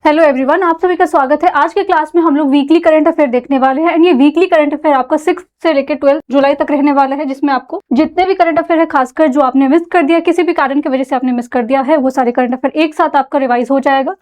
Hello everyone, आप सभी का स्वागत है। आज के क्लास में हम लोग वीकली करंट अफेयर देखने वाले हैं एंड ये वीकली करंट अफेयर आपका 6 से लेकर 12 जुलाई तक रहने वाला है, जिसमें आपको जितने भी करंट अफेयर है, खासकर जो आपने मिस कर दिया, किसी भी कारण की वजह से आपने मिस कर दिया है, वो सारे करंट अफेयर एक साथ आपका रिवाइज हो जाएगा।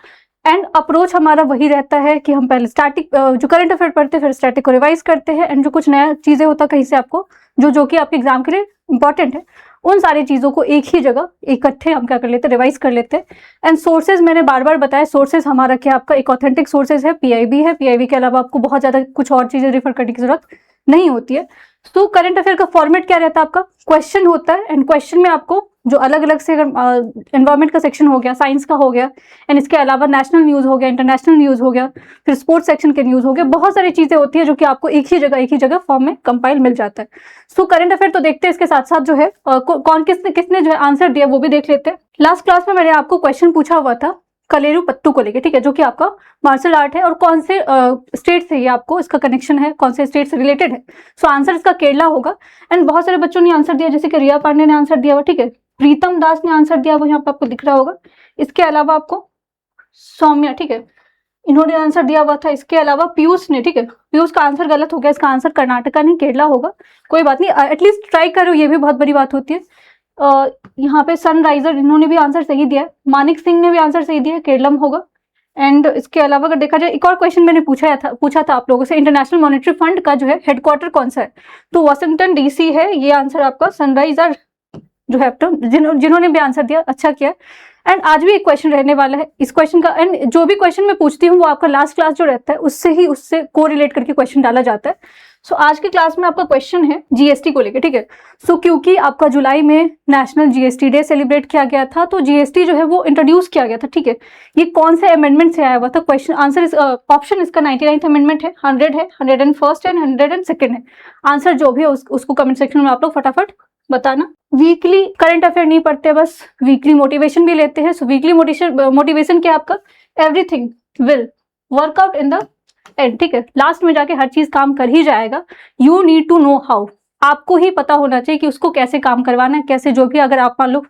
एंड अप्रोच हमारा वही रहता है कि हम पहले स्टैटिक जो करंट अफेयर पढ़ते हैं, फिर स्टैटिक को रिवाइज करते हैं एंड जो कुछ नया चीजें होता है कहीं से आपको जो कि आपके एग्जाम के लिए इंपॉर्टेंट है, उन सारी चीज़ों को एक ही जगह इकट्ठे हम क्या कर लेते हैं, रिवाइज कर लेते हैं। एंड सोर्सेज मैंने बार बार बताया, सोर्सेज हमारा क्या आपका एक ऑथेंटिक सोर्सेज है, पीआईबी है। पीआईबी के अलावा आपको बहुत ज़्यादा कुछ और चीज़ें रिफर करने की जरूरत नहीं होती है। तो करंट अफेयर का फॉर्मेट क्या रहता है, आपका क्वेश्चन होता है एंड क्वेश्चन में आपको जो अलग अलग से, अगर एनवायरमेंट का सेक्शन हो गया, साइंस का हो गया एंड इसके अलावा नेशनल न्यूज़ हो गया, इंटरनेशनल न्यूज़ हो गया, फिर स्पोर्ट्स सेक्शन के न्यूज़ हो गया, बहुत सारी चीज़ें होती है जो कि आपको एक ही जगह फॉर्म में कंपाइल मिल जाता है। सो करंट अफेयर तो देखते हैं, इसके साथ साथ जो है कौन किसने जो है आंसर दिया वो भी देख लेते हैं। लास्ट क्लास में मैंने आपको क्वेश्चन पूछा हुआ था कलेरू पत्तू को लेके, ठीक है, जो कि आपका मार्शल आर्ट है और कौन से स्टेट से ये आपको इसका कनेक्शन है, कौन से स्टेट से रिलेटेड है। सो आंसर इसका केरला होगा। एंड बहुत सारे बच्चों ने आंसर दिया, जैसे कि रिया पांडे ने आंसर दिया हुआ, ठीक है, प्रीतम दास ने आंसर दिया हुआ, यहाँ पे आपको दिख रहा होगा। इसके अलावा आपको सौम्या, ठीक है, इन्होंने आंसर दिया हुआ था। इसके अलावा पीयूष ने, ठीक है, पीयूष का आंसर गलत हो गया, इसका आंसर कर्नाटका नहीं केरला होगा। कोई बात नहीं, एटलीस्ट ट्राई करो, ये भी बहुत बड़ी बात होती है। यहाँ पे सनराइजर, इन्होंने भी आंसर सही दिया है। मानिक सिंह ने भी आंसर सही दिया है, केरलम होगा। एंड इसके अलावा अगर देखा जाए, एक और क्वेश्चन मैंने पूछा था आप लोगों से, इंटरनेशनल मॉनेटरी फंड का जो है हेडक्वार्टर कौन सा है, तो वॉशिंगटन डीसी है। ये आंसर आपका सनराइजर जो है, जिन्होंने भी आंसर दिया, अच्छा किया। एंड आज भी एक क्वेश्चन रहने वाला है इस क्वेश्चन का। एंड जो भी क्वेश्चन मैं पूछती हूँ वो आपका लास्ट क्लास जो रहता है उससे कोरिलेट करके क्वेश्चन डाला जाता है। सो आज की क्लास में आपका क्वेश्चन है जीएसटी को लेकर, ठीक है। सो क्योंकि आपका जुलाई में नेशनल जीएसटी डे सेलिब्रेट किया गया था, तो जीएसटी जो है वो इंट्रोड्यूस किया गया था, ठीक है। ये कौन से अमेंडमेंट से आया हुआ था क्वेश्चन, आंसर ऑप्शन इसका 99th अमेंडमेंट है, 100 है, 101st है, 102nd है। आंसर जो भी है उसको कमेंट सेक्शन में आप लोग फटाफट बताना। वीकली करंट अफेयर नहीं पढ़ते, बस वीकली मोटिवेशन भी लेते हैं। सो वीकली मोटिवेशन क्या आपका, everything will work out in the end, ठीक है, लास्ट में जाके हर चीज काम कर ही जाएगा। You need to know how, आपको ही पता होना चाहिए कि उसको कैसे काम करवाना है, कैसे, जो भी अगर आप मान लो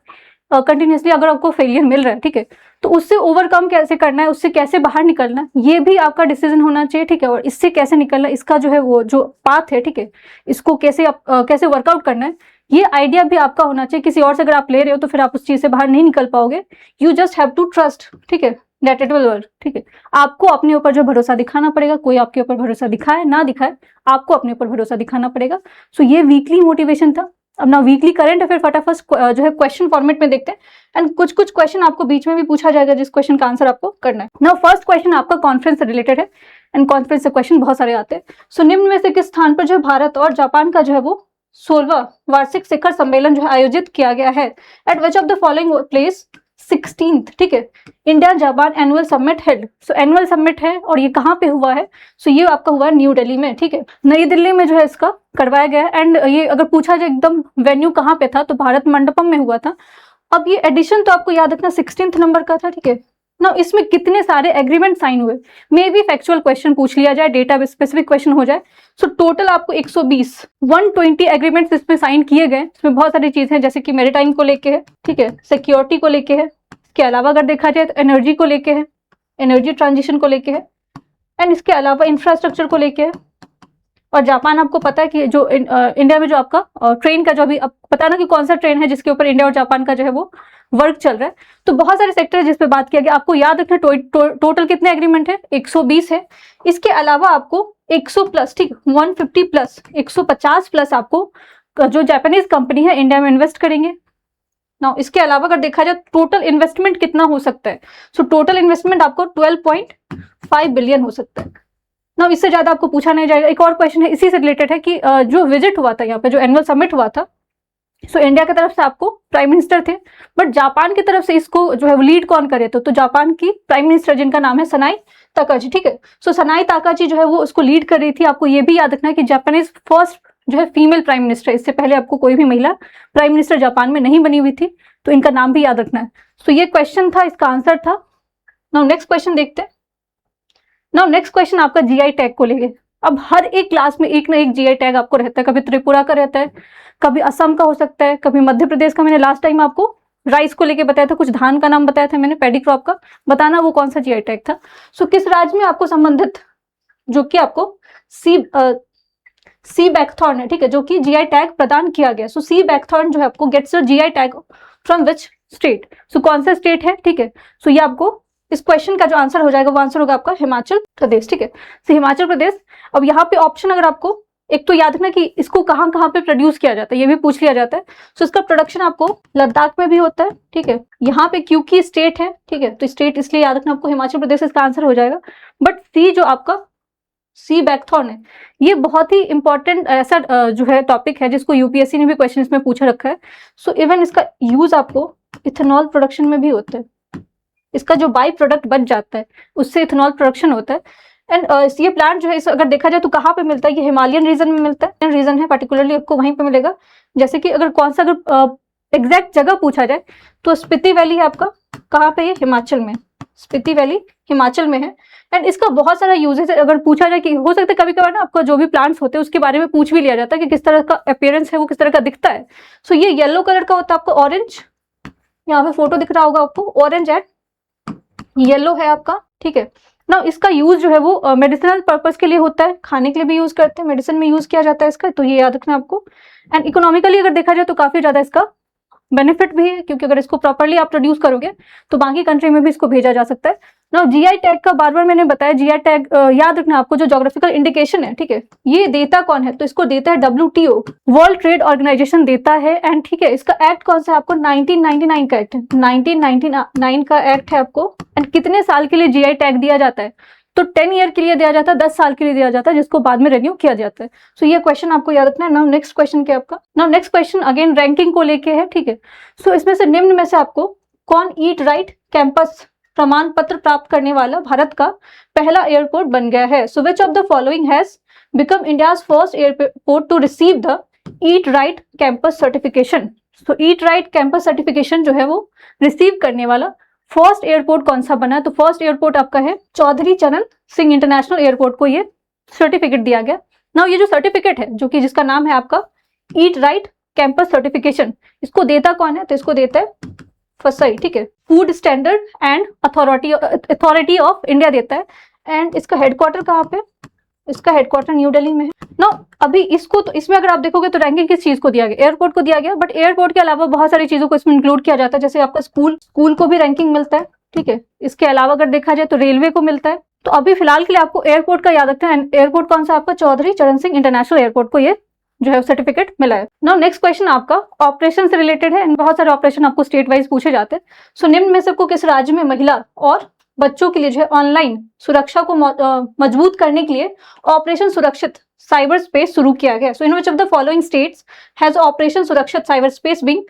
कंटिन्यूसली अगर आपको फेलियर मिल रहा है, ठीक है, तो उससे ओवरकम कैसे करना है, उससे कैसे बाहर निकलना है, ये भी आपका डिसीजन होना चाहिए, ठीक है। और इससे कैसे निकलना है, इसका जो है वो जो पाथ है, ठीक है, इसको कैसे वर्कआउट करना है, ये आइडिया भी आपका होना चाहिए। किसी और से अगर आप ले रहे हो तो फिर आप उस चीज से बाहर नहीं निकल पाओगे। You just have to trust, ठीक है, दैट इट विल वर्क, ठीक है। आपको अपने ऊपर जो भरोसा दिखाना पड़ेगा, कोई आपके ऊपर भरोसा दिखाए ना दिखाए, आपको अपने ऊपर भरोसा दिखाना पड़ेगा। सो ये वीकली मोटिवेशन था। अब ना वीकली करंट अफेयर फटाफट जो है क्वेश्चन फॉर्मेट में देखते हैं। एंड कुछ क्वेश्चन आपको बीच में भी पूछा जाएगा, जिस क्वेश्चन का आंसर आपको करना है। नाउ फर्स्ट क्वेश्चन आपका कॉन्फ्रेंस से रिलेटेड है एंड कॉन्फ्रेंस से क्वेश्चन बहुत सारे आते हैं। सो निम्न में से किस स्थान पर जो है भारत और जापान का जो है वो 16वां वार्षिक शिखर सम्मेलन जो है आयोजित किया गया है। Eight which of the following place 16th, ठीक है, India Japan annual summit held. सो एनुअल समिट है और ये कहाँ पे हुआ है, सो ये आपका हुआ है न्यू दिल्ली में, ठीक है, नई दिल्ली में जो है इसका करवाया गया है। एंड ये अगर पूछा जाए एकदम वेन्यू कहाँ पे था, तो भारत मंडपम में हुआ था। अब ये एडिशन तो आपको याद रखना 16th नंबर का था, ठीक है ना। इसमें कितने सारे एग्रीमेंट साइन हुए, मे बी फैक्चुअल क्वेश्चन पूछ लिया जाए, डेटा स्पेसिफिक क्वेश्चन हो जाए। सो टोटल आपको 120 एग्रीमेंट्स इसमें साइन किए गए। इसमें बहुत सारी चीजें हैं, जैसे कि मैरीटाइम को लेके है, ठीक है, सिक्योरिटी को लेके है, इसके अलावा अगर देखा जाए तो एनर्जी को लेके है, एनर्जी ट्रांजिशन को लेके है, एंड इसके अलावा इंफ्रास्ट्रक्चर को लेके है। और जापान आपको पता है कि जो इंडिया में जो आपका ट्रेन का जो अभी पता ना कि कौन सा ट्रेन है जिसके ऊपर इंडिया और जापान का जो है वो वर्क चल रहा है। तो बहुत सारे सेक्टर है जिस पे बात किया गया। आपको याद रखना टोटल कितने एग्रीमेंट है, 120 है। इसके अलावा आपको 100 प्लस, ठीक, 150 प्लस, 150 प्लस आपको जो जापानीज कंपनी है इंडिया में इन्वेस्ट करेंगे ना। इसके अलावा अगर देखा जाए टोटल इन्वेस्टमेंट कितना हो सकता है, सो टोटल इन्वेस्टमेंट आपको 12.5 बिलियन हो सकता है ना। इससे ज्यादा आपको पूछा नहीं जाएगा। एक और क्वेश्चन है इसी से रिलेटेड है कि जो विजिट हुआ था यहाँ पे, जो एनुअल समिट हुआ था, सो इंडिया की तरफ से आपको प्राइम मिनिस्टर थे, बट जापान की तरफ से इसको जो है वो लीड कौन करे थे, तो जापान की प्राइम मिनिस्टर जिनका नाम है सनाई ताकाची, ठीक है। सो सनाई ताकाची जो है वो उसको लीड कर रही थी। आपको ये भी याद रखना है कि जापानीज फर्स्ट जो है फीमेल प्राइम मिनिस्टर, इससे पहले आपको कोई भी महिला प्राइम मिनिस्टर जापान में नहीं बनी हुई थी, तो इनका नाम भी याद रखना है। सो ये क्वेश्चन था, इसका आंसर था। नाउ नेक्स्ट क्वेश्चन देखते हैं। नाउ नेक्स्ट क्वेश्चन आपका जीआई टैग को लेके। अब हर एक क्लास में एक ना एक जीआई टैग आपको रहता है, कभी त्रिपुरा का रहता है, कभी असम का हो सकता है, कभी मध्य प्रदेश का। मैंने लास्ट टाइम आपको राइस को लेके बताया था, कुछ धान का नाम बताया था मैंने, पैडी क्रॉप का, बताना वो कौन सा जीआई टैग था। सो किस राज्य में आपको संबंधित जो कि आपको सी बैकथॉर्न है, ठीक है, जो कि जीआई टैग प्रदान किया गया। सो सी बैकथॉर्न जो है आपको gets GI tag from which state, so कौन सा स्टेट है, ठीक है। सो ये आपको इस क्वेश्चन का जो आंसर हो जाएगा वो आंसर होगा आपका हिमाचल प्रदेश, ठीक है। सो हिमाचल प्रदेश। अब यहाँ पे ऑप्शन अगर आपको एक तो याद रखना कि इसको कहाँ कहाँ पे प्रोड्यूस किया जाता है, ये भी पूछ लिया जाता है। सो इसका प्रोडक्शन आपको लद्दाख में भी होता है, ठीक है। यहाँ पे क्योंकि स्टेट है, ठीक है, तो स्टेट इसलिए याद रखना आपको हिमाचल प्रदेश इसका आंसर हो जाएगा। बट सी जो आपका सी बैकथॉर्न है, ये बहुत ही इंपॉर्टेंट ऐसा जो है टॉपिक है जिसको यूपीएससी ने भी क्वेश्चन इसमें पूछा रखा है। सो इवन इसका यूज आपको इथेनॉल प्रोडक्शन में भी होता है, इसका जो बाई प्रोडक्ट बच जाता है उससे इथेनॉल प्रोडक्शन होता है। एंड ये प्लांट जो है अगर देखा जाए तो कहाँ पे मिलता है, ये हिमालयन रीजन में मिलता है, रीजन है पर्टिकुलरली आपको वहीं पे मिलेगा। जैसे कि अगर कौन सा अगर एग्जैक्ट जगह पूछा जाए तो स्पीति वैली है आपका, कहाँ पे है, हिमाचल में, स्पीति वैली हिमाचल में है। एंड इसका बहुत सारा यूजेस है, अगर पूछा जाए कि हो सकता है कभी कभार ना आपको जो भी प्लांट्स होते हैं उसके बारे में पूछ भी लिया जाता है कि किस तरह का अपीयरेंस है, वो किस तरह का दिखता है। सो ये येलो कलर का होता है आपको, ऑरेंज, यहाँ पे फोटो दिख रहा होगा आपको, ऑरेंज एंड येलो है आपका, ठीक है ना। इसका यूज जो है वो मेडिसिनल पर्पस के लिए होता है, खाने के लिए भी यूज करते हैं, मेडिसिन में यूज किया जाता है इसका, तो ये याद रखना आपको। एंड इकोनॉमिकली अगर देखा जाए तो काफी ज्यादा इसका बेनिफिट भी है, क्योंकि अगर इसको प्रॉपर्ली आप प्रोड्यूस करोगे तो बाकी कंट्री में भी इसको भेजा जा सकता है ना। जीआई टैग का बार बार मैंने बताया, जीआई टैग याद रखना आपको, जो ज्योग्राफिकल इंडिकेशन है, ठीक है, ये देता कौन है, तो इसको देता है WTO, वर्ल्ड ट्रेड ऑर्गेनाइजेशन देता है। एंड ठीक है, इसका एक्ट कौन सा है आपको, 1999 का एक्ट है, 1999 का एक्ट है आपको। एंड कितने साल के लिए जीआई टैग दिया जाता है, तो 10 ईयर के लिए दिया जाता है, 10 साल के लिए दिया जाता है, जिसको बाद में रिन्यू किया जाता है। सो ये क्वेश्चन आपको याद रखना है। नाउ नेक्स्ट क्वेश्चन क्या आपका, now next question again ranking को लेके है, ठीक है। सो इसमें से निम्न में से आपको कौन ईट राइट कैंपस प्रमाण पत्र प्राप्त करने वाला भारत का पहला एयरपोर्ट बन गया है। So which of the following has become India's first airport to receive the eat right campus certification. So eat right campus certification जो है वो रिसीव करने वाला फर्स्ट एयरपोर्ट कौन सा बना है, तो फर्स्ट एयरपोर्ट आपका है चौधरी चरण सिंह इंटरनेशनल एयरपोर्ट को ये सर्टिफिकेट दिया गया। नाउ ये जो सर्टिफिकेट है, जो कि जिसका नाम है आपका ईट राइट कैंपस सर्टिफिकेशन, इसको देता कौन है, तो इसको देता है फसाई, ठीक है, food standard and authority of India देता है। एंड इसका हेडक्वार्टर कहाँ पे, इसका हेडक्वार्टर न्यू दिल्ली में है ना। अभी इसको तो इसमें अगर आप देखोगे तो रैंकिंग किस चीज को दिया गया, एयरपोर्ट को दिया गया, बट एयरपोर्ट के अलावा बहुत सारी चीजों को इसमें इंक्लूड किया जाता है। जैसे आपका स्कूल को भी रैंकिंग मिलता है, ठीक है। इसके अलावा अगर देखा जाए तो रेलवे को मिलता है। तो अभी फिलहाल के लिए आपको एयरपोर्ट का याद रखना है। एयरपोर्ट कौन सा आपका, चौधरी चरण सिंह इंटरनेशनल एयरपोर्ट को ये जो है सर्टिफिकेट मिला है। नाउ नेक्स्ट क्वेश्चन आपका ऑपरेशन से रिलेटेड है। बहुत सारे ऑपरेशन आपको स्टेट वाइज पूछे जाते हैं। सो निम्न में से आपको किस राज्य में महिला और बच्चों के लिए जो है ऑनलाइन सुरक्षा को मजबूत करने के लिए ऑपरेशन सुरक्षित साइबर स्पेस शुरू किया गया। So in which of the following states has operation Surakshit cyber space being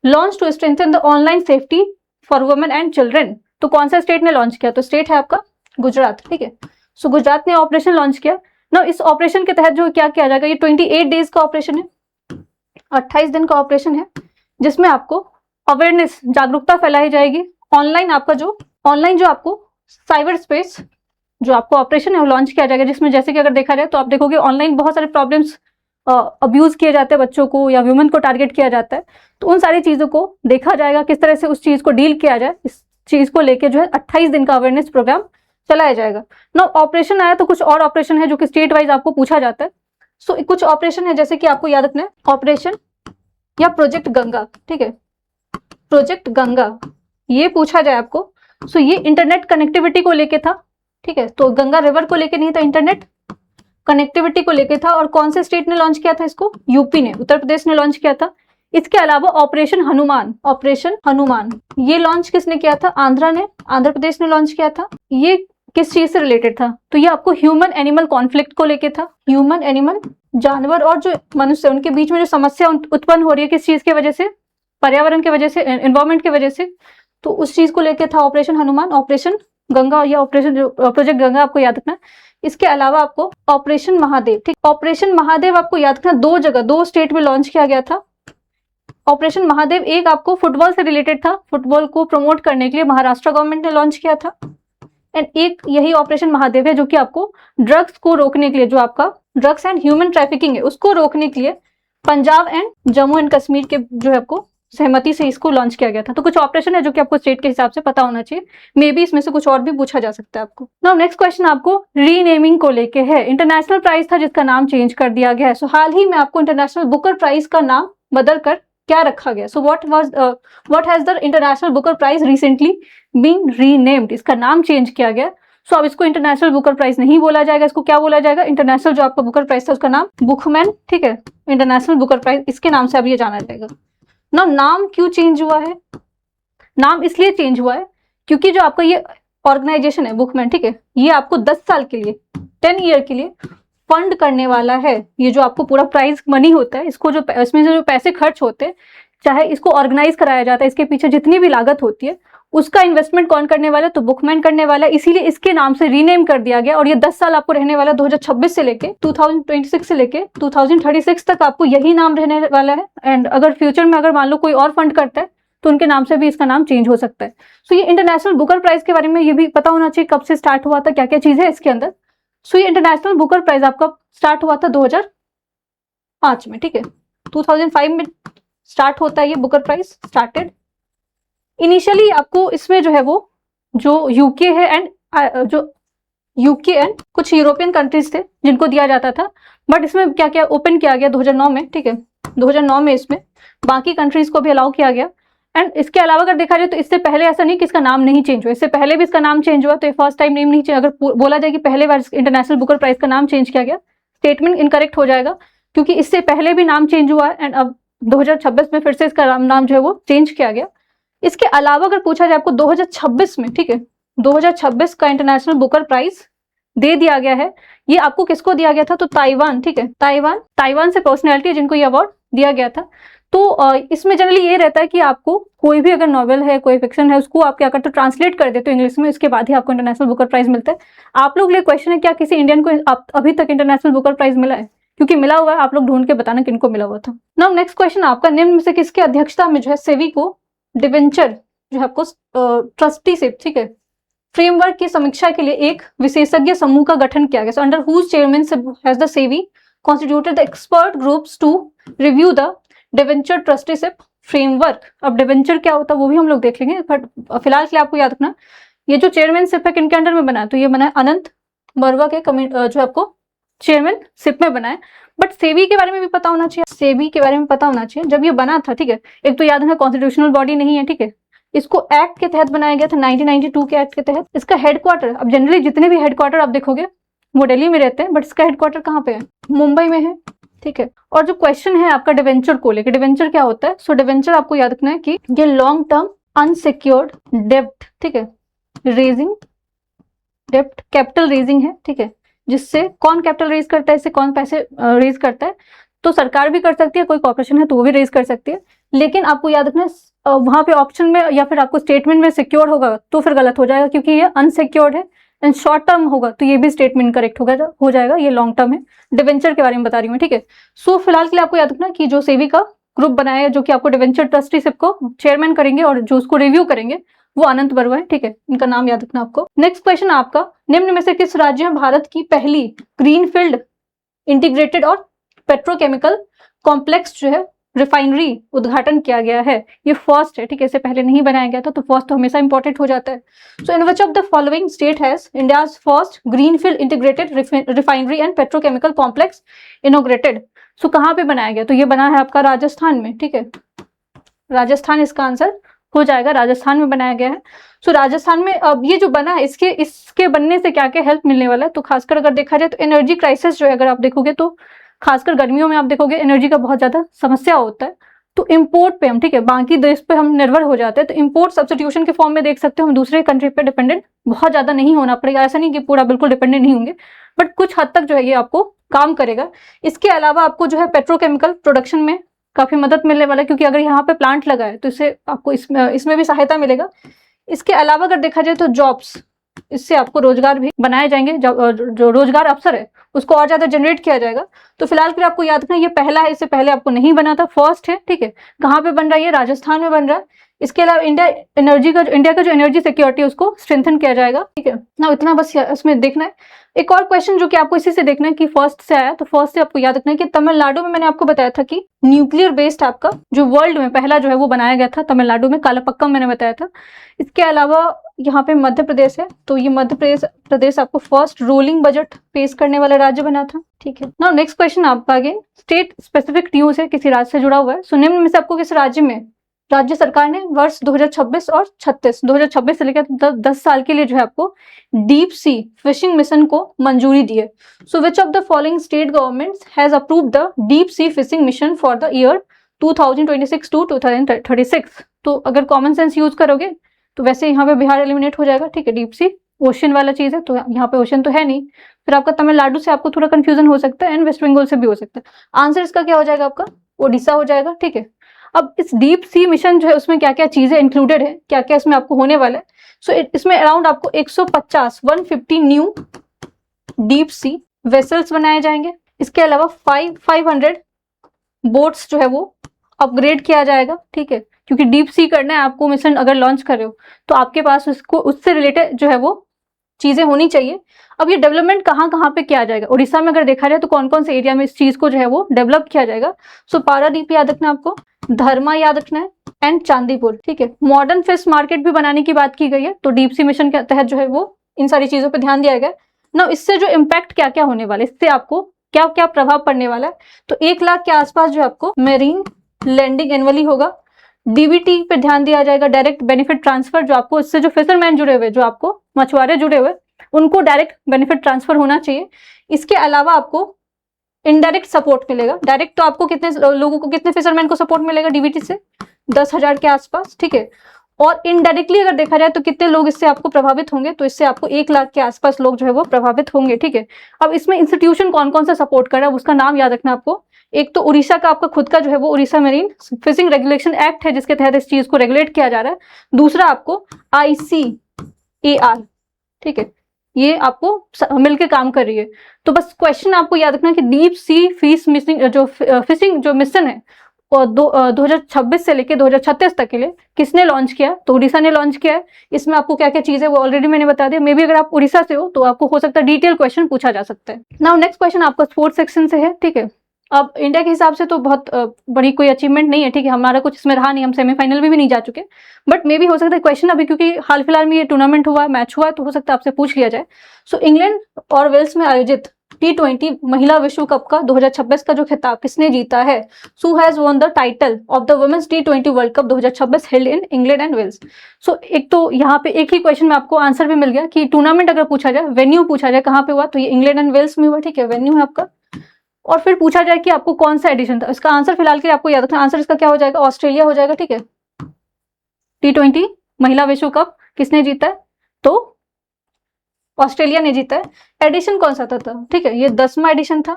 launch to strengthen the online safety for women and children. तो कौन सा स्टेट ने लॉन्च किया, तो स्टेट है आपका गुजरात, ठीक है। सो गुजरात ने ऑपरेशन लॉन्च किया ना। इस ऑपरेशन के तहत जो क्या किया जाएगा, ये 28 डेज का ऑपरेशन है, 28 दिन का ऑपरेशन है, जिसमें आपको अवेयरनेस जागरूकता फैलाई जाएगी। ऑनलाइन जो आपको साइबर स्पेस जो आपको ऑपरेशन है वो लॉन्च किया जाएगा, जिसमें जैसे कि अगर देखा जाए तो आप देखोगे ऑनलाइन बहुत सारे प्रॉब्लम्स अब्यूज किए जाते हैं, बच्चों को या वुमेन को टारगेट किया जाता है। तो उन सारी चीजों को देखा जाएगा, किस तरह से उस चीज को डील किया जाए। इस चीज को लेके जो है 28 दिन का अवेयरनेस प्रोग्राम चलाया जाएगा ना। ऑपरेशन आया तो कुछ और ऑपरेशन है जो कि स्टेट वाइज आपको पूछा जाता है। सो कुछ ऑपरेशन है जैसे कि आपको याद रखना है, ऑपरेशन या प्रोजेक्ट गंगा, ठीक है, प्रोजेक्ट गंगा ये पूछा जाए आपको। सो ये इंटरनेट कनेक्टिविटी को लेके था, ठीक है, तो गंगा रिवर को लेके नहीं था, इंटरनेट कनेक्टिविटी को लेके था। और कौन से स्टेट ने लॉन्च किया था इसको, यूपी ने, उत्तर प्रदेश ने लॉन्च किया था। इसके अलावा ऑपरेशन हनुमान ये लॉन्च किसने किया था, आंध्र प्रदेश ने लॉन्च किया था। ये किस चीज से रिलेटेड था, तो ये आपको ह्यूमन एनिमल कॉन्फ्लिक्ट को लेके था। ह्यूमन एनिमल, जानवर और जो मनुष्य उनके बीच में जो समस्या उत्पन्न हो रही है, किस चीज की वजह से, पर्यावरण की वजह से, एनवायरमेंट की वजह से, तो उस चीज को लेके था ऑपरेशन हनुमान, ऑपरेशन गंगा या ऑपरेशन जो प्रोजेक्ट गंगा आपको याद रखना। इसके अलावा आपको ऑपरेशन महादेव, ठीक, ऑपरेशन महादेव आपको याद रखना, दो स्टेट में लॉन्च किया गया था। ऑपरेशन महादेव एक आपको फुटबॉल से रिलेटेड था, फुटबॉल को प्रमोट करने के लिए महाराष्ट्र गवर्नमेंट ने लॉन्च किया था। एंड एक यही ऑपरेशन महादेव है जो कि आपको ड्रग्स को रोकने के लिए, जो आपका ड्रग्स एंड ह्यूमन ट्रैफिकिंग है उसको रोकने के लिए पंजाब एंड जम्मू एंड कश्मीर के जो है आपको सहमति से इसको लॉन्च किया गया था। तो कुछ ऑपरेशन है जो कि आपको स्टेट के हिसाब से पता होना चाहिए, मे बी इसमें से कुछ और भी पूछा जा सकता है आपको। नाउ नेक्स्ट क्वेश्चन आपको रीनेमिंग को लेके है। इंटरनेशनल प्राइज था जिसका नाम चेंज कर दिया गया है। सो हाल ही में आपको इंटरनेशनल बुकर प्राइज का नाम बदल कर क्या रखा गया? So what has the International Booker Prize recently been renamed? इसका नाम चेंज किया गया। सो अब इसको इंटरनेशनल बुकर प्राइज नहीं बोला जाएगा, इसको क्या बोला जाएगा? इंटरनेशनल जो आपका बुकर प्राइज था उसका नाम बुकमैन, ठीक है, इंटरनेशनल बुकर प्राइज, इसके नाम से अब ये जाना जाएगा। ना नाम क्यों चेंज हुआ है? नाम इसलिए चेंज हुआ है क्योंकि जो आपका ये ऑर्गेनाइजेशन है बुकमैन, ठीक है, ये आपको 10 साल के लिए 10 ईयर के लिए फंड करने वाला है। ये जो आपको पूरा प्राइज मनी होता है, इसको जो इसमें जो पैसे खर्च होते हैं, चाहे इसको ऑर्गेनाइज कराया जाता है, इसके पीछे जितनी भी लागत होती है उसका इन्वेस्टमेंट कौन करने वाला है? तो बुकमैन करने वाला है। इसीलिए इसके नाम से रीनेम कर दिया गया और ये 10 साल आपको रहने वाला, 2026 से लेके 2026 से लेके 2036 तक आपको यही नाम रहने वाला है। एंड अगर फ्यूचर में अगर मान लो कोई और फंड करता है तो उनके नाम से भी इसका नाम चेंज हो सकता है। सो ये इंटरनेशनल बुकर प्राइज के बारे में ये भी पता होना चाहिए, कब से स्टार्ट हुआ था, क्या क्या चीज है इसके अंदर। सो ये इंटरनेशनल बुकर प्राइज आपका स्टार्ट हुआ था 2005 में, ठीक है, 2005 में स्टार्ट होता है ये बुकर प्राइज स्टार्टेड। इनिशियली आपको इसमें जो है वो जो यूके है एंड जो यूके एंड कुछ यूरोपियन कंट्रीज थे जिनको दिया जाता था, बट इसमें क्या क्या ओपन किया गया 2009 में, ठीक है, 2009 में इसमें बाकी कंट्रीज को भी अलाउ किया गया। एंड इसके अलावा अगर देखा जाए तो इससे पहले ऐसा नहीं कि इसका नाम नहीं चेंज हुआ, इससे पहले भी इसका नाम चेंज हुआ। तो ये फर्स्ट टाइम नेम नहीं चेंज, अगर बोला जाए कि पहले बार इंटरनेशनल बुकर प्राइज का नाम चेंज किया गया, स्टेटमेंट इनकरेक्ट हो जाएगा क्योंकि इससे पहले भी नाम चेंज हुआ है एंड अब 2026 में फिर से इसका नाम जो है वो चेंज किया गया। इसके अलावा अगर पूछा जाए आपको 2026 में, ठीक है, 2026 का इंटरनेशनल बुकर प्राइज दे दिया गया है। ये आपको किसको दिया गया था? तो ताइवान, ठीक है, ताइवान से पर्सनैलिटी जिनको ये अवार्ड दिया गया था। तो इसमें जनरली ये रहता है कि आपको कोई भी अगर नॉवेल है, कोई फिक्शन है, उसको आप क्या करते हो, ट्रांसलेट कर देते हो इंग्लिश में, इसके बाद ही आपको इंटरनेशनल बुकर प्राइज मिलता है। आप लोग लिए क्वेश्चन है, क्या किसी इंडियन को अभी तक इंटरनेशनल बुकर प्राइज मिला है? क्योंकि मिला हुआ है, आप लोग ढूंढ के बताना किनको मिला हुआ था। नाउ नेक्स्ट क्वेश्चन आपका, निम्न में से किसकी अध्यक्षता में जो है सेवी को डिवेंचर जो है आपको ट्रस्टीशिप, ठीक है, फ्रेमवर्क की समीक्षा के लिए एक विशेषज्ञ समूह का गठन किया गया। Under whose chairmanship has the SEBI constituted the expert groups to review the debenture trusteeship framework. अब डिवेंचर क्या होता है वो भी हम लोग देख लेंगे, बट फिलहाल के लिए आपको याद रखना ये जो चेयरमैनशिप है किनके अंडर में बना है? तो ये बना है अनंत बरुआ के जो आपको चेयरमैनशिप में बना है। बट सेवी के बारे में भी पता होना चाहिए, सेवी के बारे में पता होना चाहिए जब ये बना था, ठीक है। एक तो याद रखना कॉन्स्टिट्यूशनल बॉडी नहीं है, ठीक है, इसको एक्ट के तहत बनाया गया था 1992 के एक्ट के तहत। इसका हेडक्वार्टर, अब जनरली जितने भी हेडक्वार्टर आप देखोगे वो दिल्ली में रहते हैं, बट इसका हेडक्वार्टर कहाँ पे है? मुंबई में है, ठीक है। और जो क्वेश्चन है आपका डिवेंचर को लेकर, डिवेंचर क्या होता है? सो डिवेंचर आपको याद रखना है कि ये लॉन्ग टर्म अनसिक्योर्ड डेब्ट, ठीक है, रेजिंग डेब्ट, कैपिटल रेजिंग है, ठीक है, जिससे कौन कैपिटल रेज करता है, इससे कौन पैसे रेज करता है? तो सरकार भी कर सकती है, कोई कॉर्पोरेशन है तो वो भी रेज कर सकती है। लेकिन आपको याद रखना वहां पे ऑप्शन में या फिर आपको स्टेटमेंट में सिक्योर होगा तो फिर गलत हो जाएगा, क्योंकि ये अनसिक्योर्ड है। एंड शॉर्ट टर्म होगा तो ये भी स्टेटमेंट करेक्ट हो जाएगा, ये लॉन्ग टर्म है। डिवेंचर के बारे में बता रही हूँ, ठीक है। सो फिलहाल के लिए आपको याद रखना कि जो सेवी का ग्रुप बनाया है जो कि आपको डिवेंचर ट्रस्टीशिप को चेयरमैन करेंगे और जो उसको रिव्यू करेंगे वो अनंत बरुआ है, ठीक है, इनका नाम याद रखना आपको। नेक्स्ट क्वेश्चन आपका, निम्न में से किस राज्य में भारत की पहली ग्रीनफील्ड इंटीग्रेटेड और पेट्रोकेमिकल कॉम्प्लेक्स जो है रिफाइनरी उद्घाटन किया गया है? ये फर्स्ट है, ठीक है, इससे पहले नहीं बनाया गया था, तो फर्स्ट तो हमेशा इंपॉर्टेंट हो जाता है। So in which of the following state has India's first greenfield integrated refinery and petrochemical complex inaugurated? So कहाँ पे बनाया गया? तो ये बना है आपका राजस्थान में, ठीक है, राजस्थान इसका आंसर हो जाएगा, राजस्थान में बनाया गया है। सो राजस्थान में अब ये जो बना है इसके बनने से क्या क्या हेल्प मिलने वाला है? तो खासकर अगर देखा जाए तो एनर्जी क्राइसिस जो है, अगर आप देखोगे तो खासकर गर्मियों में आप देखोगे एनर्जी का बहुत ज्यादा समस्या होता है, तो इंपोर्ट पे हम, ठीक है, बाकी देश पे हम निर्भर हो जाते हैं। तो इंपोर्ट सब्स्टिट्यूशन के फॉर्म में देख सकते हो, हम दूसरे कंट्री पे डिपेंडेंट बहुत ज्यादा नहीं होना पड़ेगा। ऐसा नहीं कि पूरा बिल्कुल डिपेंडेंट नहीं होंगे, बट कुछ हद तक जो है ये आपको काम करेगा। इसके अलावा आपको जो है पेट्रोकेमिकल प्रोडक्शन में काफी मदद मिलने वाला है, क्योंकि अगर यहाँ पे प्लांट लगा है तो इससे आपको इसमें भी सहायता मिलेगा। इसके अलावा अगर देखा जाए तो जॉब्स, इससे आपको रोजगार भी बनाए जाएंगे, जो रोजगार अवसर है उसको और ज्यादा जनरेट किया जाएगा। तो फिलहाल के लिए आपको याद रखना ये पहला है, इससे पहले आपको नहीं बना था, फर्स्ट है, ठीक है। कहाँ पे बन रहा है? ये राजस्थान में बन रहा है। इसके अलावा इंडिया का जो एनर्जी सिक्योरिटी है उसको स्ट्रेंथन किया जाएगा, ठीक है ना। इतना बस इसमें देखना है। एक और क्वेश्चन जो कि आपको इसी से देखना है कि फर्स्ट से आया, तो फर्स्ट से आपको याद रखना है कि तमिलनाडु में मैंने आपको बताया था कि न्यूक्लियर बेस्ड आपका जो वर्ल्ड में पहला जो है वो बनाया गया था तमिलनाडु में, कालापक्कम मैंने बताया था। इसके अलावा यहाँ पे मध्य प्रदेश है, तो ये मध्य प्रदेश आपको फर्स्ट रोलिंग बजट पेश करने वाला राज्य बना था, ठीक है ना। नेक्स्ट क्वेश्न आपका अगेन स्टेट स्पेसिफिक न्यूज है, किसी राज्य से जुड़ा हुआ है। निम्न में से आपको किस राज्य में राज्य सरकार ने वर्ष 2026 और 36 2026 से लेकर 10 साल के लिए जो है आपको डीप सी फिशिंग मिशन को मंजूरी दी है। So which of the following state governments has approved the deep sea fishing mission for the year 2026 to 2036। तो अगर कॉमन सेंस यूज करोगे तो वैसे यहाँ पे बिहार एलिमिनेट हो जाएगा, ठीक है। डीप सी ओशन वाला चीज है, तो यहाँ पे ओशन तो है नहीं। फिर आपका तमिलनाडु से आपको थोड़ा कंफ्यूजन हो सकता है एंड वेस्ट बंगाल से भी हो सकता है। आंसर इसका क्या हो जाएगा आपका ओडिशा हो जाएगा, ठीक है। अब इस डीप सी मिशन जो है उसमें क्या क्या चीजें इंक्लूडेड है, क्या क्या इसमें आपको होने वाला है। सो इसमें अराउंड आपको 150 न्यू डीप सी वेसल्स बनाए जाएंगे। इसके अलावा 500 बोट्स जो है वो अपग्रेड किया जाएगा, ठीक है, क्योंकि डीप सी करना है आपको मिशन अगर लॉन्च कर रहे हो तो आपके पास उससे रिलेटेड जो है वो चीजें होनी चाहिए। अब ये डेवलपमेंट कहाँ पे किया जाएगा, उड़ीसा में अगर देखा जाए तो कौन कौन से एरिया में इस चीज को जो है वो डेवलप किया जाएगा। सो पारादीप याद रखना आपको, धर्मा याद रखना है एंड चांदीपुर, ठीक है। मॉडर्न फिश मार्केट भी बनाने की बात की गई है, तो डीप सी मिशन के तहत जो है वो इन सारी चीजों पे ध्यान दिया गया। ना इससे जो इम्पैक्ट क्या क्या होने वाला है, इससे आपको क्या क्या प्रभाव पड़ने वाला है, तो 1 लाख के आसपास जो आपको मेरीन लैंडिंग एनुअली होगा। डीबीटी पे ध्यान दिया जाएगा, डायरेक्ट बेनिफिट ट्रांसफर, जो आपको इससे जो फिशरमैन जुड़े हुए, जो आपको मछुआरे जुड़े हुए, उनको डायरेक्ट बेनिफिट ट्रांसफर होना चाहिए। इसके अलावा आपको इनडायरेक्ट सपोर्ट मिलेगा। डायरेक्ट तो आपको कितने लोगों को, कितने फिशरमैन को सपोर्ट मिलेगा डीबीटी से 10,000 के आसपास, ठीक है। और इनडायरेक्टली अगर देखा जाए तो कितने लोग इससे आपको प्रभावित होंगे, तो इससे आपको 1 लाख के आसपास लोग जो है वो प्रभावित होंगे, ठीक है। अब इसमें इंस्टीट्यूशन कौन कौन सा सपोर्ट कर रहा है उसका नाम याद रखना आपको। एक तो उड़ीसा का आपका खुद का जो है वो Orissa marine fishing regulation act है, जिसके तहत इस चीज को रेगुलेट किया जा रहा है। दूसरा आपको ICAR, ठीक है, ये आपको मिलकर काम कर रही है। तो बस क्वेश्चन आपको याद रखना कि डीप सी फिश मिशन जो फिशिंग जो मिशन है और 2026 से लेकर 2036 तक के लिए किसने लॉन्च किया, तो उड़ीसा ने लॉन्च किया है। इसमें आपको क्या क्या चीज है वो ऑलरेडी मैंने बता दिया। मे बी अगर आप उड़ीसा से हो तो आपको हो सकता है डिटेल क्वेश्चन पूछा जा सकता है। नाउ नेक्स्ट क्वेश्चन आपका स्पोर्ट्स सेक्शन से है, ठीक है। अब इंडिया के हिसाब से तो बहुत बड़ी कोई अचीवमेंट नहीं है, ठीक है, हमारा कुछ इसमें रहा नहीं, हम सेमीफाइनल में भी नहीं जा चुके, बट मे भी हो सकता है क्वेश्चन अभी, क्योंकि हाल फिलहाल में ये टूर्नामेंट हुआ है, मैच हुआ है, तो हो सकता है आपसे पूछ लिया जाए। सो इंग्लैंड और वेल्स में आयोजित T20 महिला विश्व कप का 2026 का जो खिताब किसने जीता है। So has won the title of the women's T20 world cup 2026 held in England and Wales. So एक तो यहाँ पे एक ही क्वेश्चन में आपको आंसर भी मिल गया कि टूर्नामेंट अगर पूछा जाए, वेन्यू पूछा जाए कहाँ पे हुआ, तो ये इंग्लैंड एंड वेल्स में हुआ, ठीक है, वेन्यू है आपका। और फिर पूछा जाए कि आपको कौन सा एडिशन था, इसका आंसर फिलहाल के लिए आपको याद रखना, आंसर इसका क्या हो जाएगा, ऑस्ट्रेलिया हो जाएगा, ठीक है। T20 महिला विश्व कप किसने जीता है, तो ऑस्ट्रेलिया ने जीता है। एडिशन कौन सा था, ठीक है, ये 10वां एडिशन था,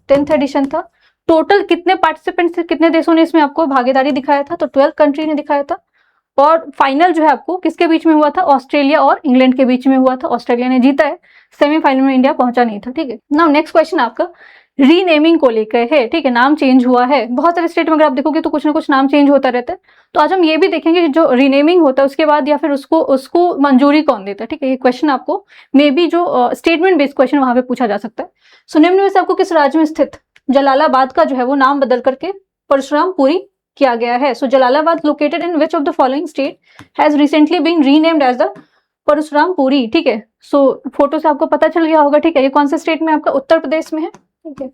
10th एडिशन था। टोटल कितने पार्टिसिपेंट्स थे, कितने देशों ने इसमें आपको भागीदारी दिखाया था, तो 12 कंट्री ने दिखाया था। और फाइनल जो है आपको किसके बीच में हुआ था, ऑस्ट्रेलिया और इंग्लैंड के बीच में हुआ था, ऑस्ट्रेलिया ने जीता है। सेमीफाइनल में इंडिया पहुंचा नहीं था, ठीक है। नाउ नेक्स्ट क्वेश्चन आपका रीनेमिंग को लेकर है, ठीक है, नाम चेंज हुआ है। बहुत सारे स्टेट में अगर आप देखोगे तो कुछ ना कुछ नाम चेंज होता रहता है। तो आज हम ये भी देखेंगे कि जो रीनेमिंग होता है उसके बाद या फिर उसको मंजूरी कौन देता है, ठीक है। ये क्वेश्चन आपको मे बी जो स्टेटमेंट बेस्ड क्वेश्चन वहां पे पूछा जा सकता है। सो निम्न में से आपको किस राज्य में स्थित जलालाबाद का जो है वो नाम बदल करके परशुरामपुरी किया गया है। So Jalalabad located in which of the following state has recently been renamed as the Parshurampuri, ठीक है। सो फोटो से आपको पता चल गया होगा, ठीक है, ये कौन से स्टेट में आपका उत्तर प्रदेश में है, ठीक है,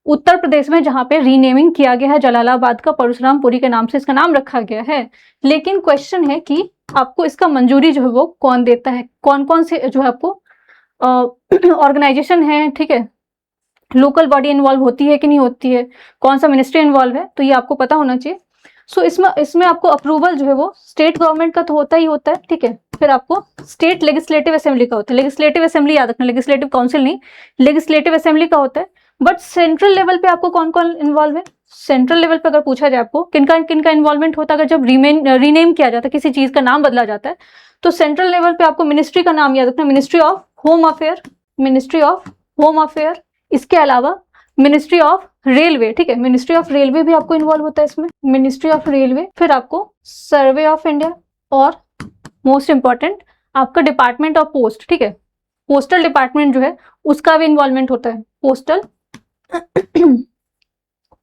उत्तर प्रदेश में, जहां पे रीनेमिंग किया गया है जलालाबाद का परशुरामपुरी के नाम से इसका नाम रखा गया है। लेकिन क्वेश्चन है कि आपको इसका मंजूरी जो है वो कौन देता है, कौन कौन से जो है आपको ऑर्गेनाइजेशन है, ठीक है, लोकल बॉडी इन्वॉल्व होती है कि नहीं होती है, कौन सा मिनिस्ट्री इन्वॉल्व है, तो ये आपको पता होना चाहिए। सो इसमें आपको अप्रूवल जो है वो स्टेट गवर्नमेंट का तो होता ही होता है, ठीक है। फिर आपको स्टेट लेजिस्लेटिव असेंबली का होता है, लेजिस्लेटिव असेंबली याद रखना, लेजिस्लेटिव काउंसिल नहीं, लेजिस्लेटिव असेंबली का होता है। बट सेंट्रल लेवल पे आपको कौन कौन इन्वॉल्व है, सेंट्रल लेवल पे अगर पूछा जाए आपको किनका इन्वॉल्वमेंट होता है, अगर जब रीनेम किया जाता है, किसी चीज का नाम बदला जाता है, तो सेंट्रल लेवल पे आपको मिनिस्ट्री का नाम याद रखना, ministry of home affair, ministry of home affair. इसके अलावा मिनिस्ट्री ऑफ रेलवे, ठीक है, मिनिस्ट्री ऑफ रेलवे भी आपको इन्वॉल्व होता है इसमें, मिनिस्ट्री ऑफ रेलवे। फिर आपको सर्वे ऑफ इंडिया, और मोस्ट इंपॉर्टेंट आपका डिपार्टमेंट ऑफ पोस्ट, ठीक है, पोस्टल डिपार्टमेंट जो है उसका भी इन्वॉल्वमेंट होता है, पोस्टल।